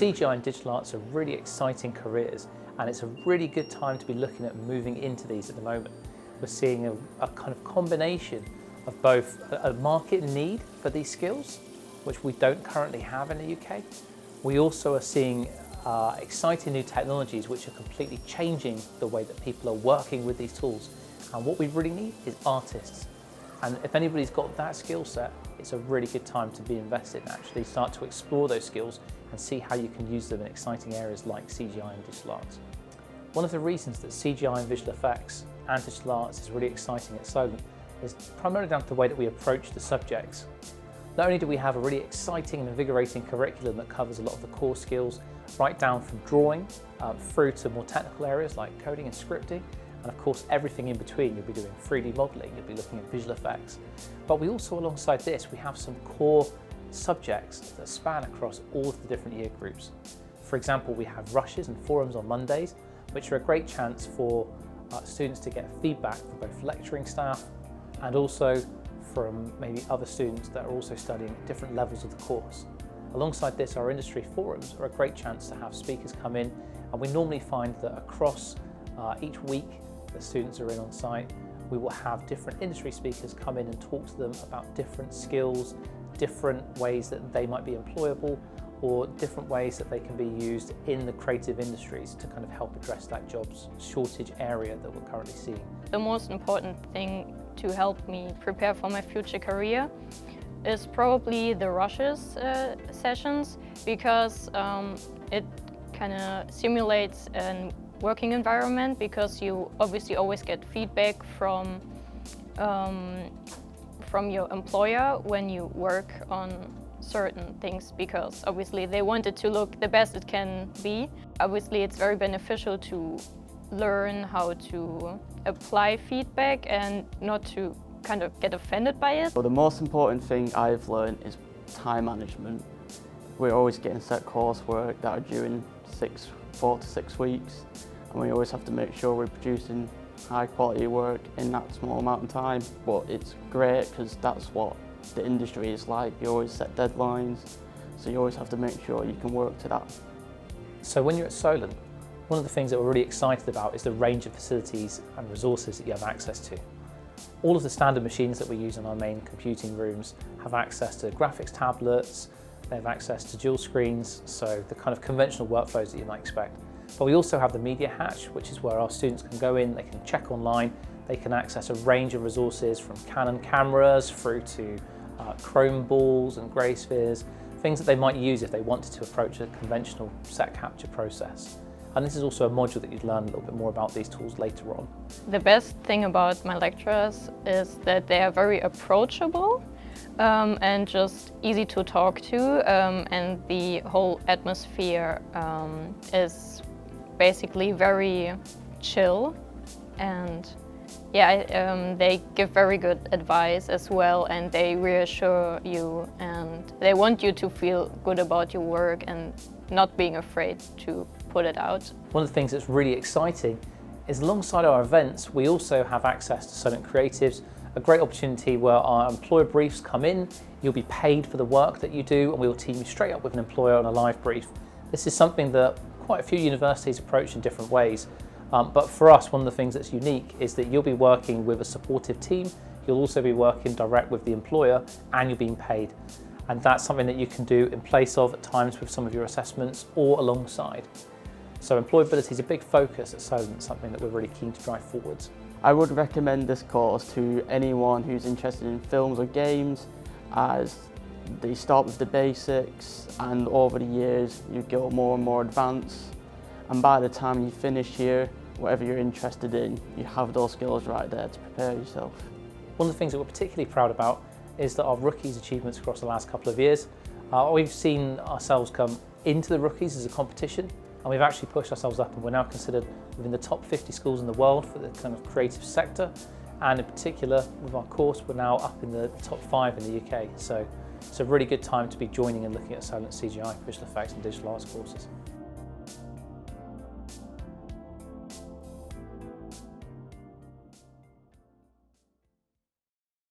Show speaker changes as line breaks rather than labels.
CGI and digital arts are really exciting careers, and it's a really good time to be looking at moving into these at the moment. We're seeing a kind of combination of both a market need for these skills, which we don't currently have in the UK. We also are seeing exciting new technologies which are completely changing the way that people are working with these tools. And what we really need is artists. And if anybody's got that skill set, it's a really good time to be invested and actually start to explore those skills and see how you can use them in exciting areas like CGI and digital arts. One of the reasons that CGI and visual effects and digital arts is really exciting at Solent is primarily down to the way that we approach the subjects. Not only do we have a really exciting and invigorating curriculum that covers a lot of the core skills, right down from drawing through to more technical areas like coding and scripting, and of course everything in between. You'll be doing 3D modelling, you'll be looking at visual effects. But we also, alongside this, we have some core subjects that span across all of the different year groups. For example, we have rushes and forums on Mondays, which are a great chance for students to get feedback from both lecturing staff and also from maybe other students that are also studying at different levels of the course. Alongside this, our industry forums are a great chance to have speakers come in, and we normally find that across each week that students are in on site, we will have different industry speakers come in and talk to them about different skills, different ways that they might be employable, or different ways that they can be used in the creative industries to kind of help address that jobs shortage area that we're currently seeing.
The most important thing to help me prepare for my future career is probably the rushes sessions, because it kind of simulates a working environment, because you obviously always get feedback from your employer when you work on certain things, because obviously they want it to look the best it can be. Obviously it's very beneficial to learn how to apply feedback and not to kind of get offended by it.
So the most important thing I've learned is time management. We're always getting set coursework that are due in 4 to 6 weeks, and we always have to make sure we're producing high quality work in that small amount of time. But it's great because that's what the industry is like. You always set deadlines, so you always have to make sure you can work to that.
So when you're at Solent, one of the things that we're really excited about is the range of facilities and resources that you have access to. All of the standard machines that we use in our main computing rooms have access to graphics tablets, they have access to dual screens, so the kind of conventional workflows that you might expect. But we also have the media hatch, which is where our students can go in, they can check online, they can access a range of resources from Canon cameras through to chrome balls and grey spheres, things that they might use if they wanted to approach a conventional set capture process. And this is also a module that you'd learn a little bit more about these tools later on.
The best thing about my lecturers is that they are very approachable and just easy to talk to, and the whole atmosphere is basically very chill, and yeah, they give very good advice as well, and they reassure you, and they want you to feel good about your work and not being afraid to put it out.
One of the things that's really exciting is alongside our events, we also have access to Solent Creatives, a great opportunity where our employer briefs come in, you'll be paid for the work that you do, and we will team you straight up with an employer on a live brief. This is something that quite a few universities approach in different ways, but for us, one of the things that's unique is that you'll be working with a supportive team, you'll also be working direct with the employer, and you're being paid. And that's something that you can do in place of at times with some of your assessments or alongside. So employability is a big focus at Solent, something that we're really keen to drive forwards.
I would recommend this course to anyone who's interested in films or games, as they start with the basics and over the years you go more and more advanced, and by the time you finish here, whatever you're interested in, you have those skills right there to prepare yourself.
One of the things that we're particularly proud about is that our rookies' achievements across the last couple of years, we've seen ourselves come into the rookies as a competition, and we've actually pushed ourselves up, and we're now considered within the top 50 schools in the world for the kind of creative sector, and in particular with our course we're now up in the top 5 in the UK, so it's a really good time to be joining and looking at Solent CGI, visual effects and digital arts courses.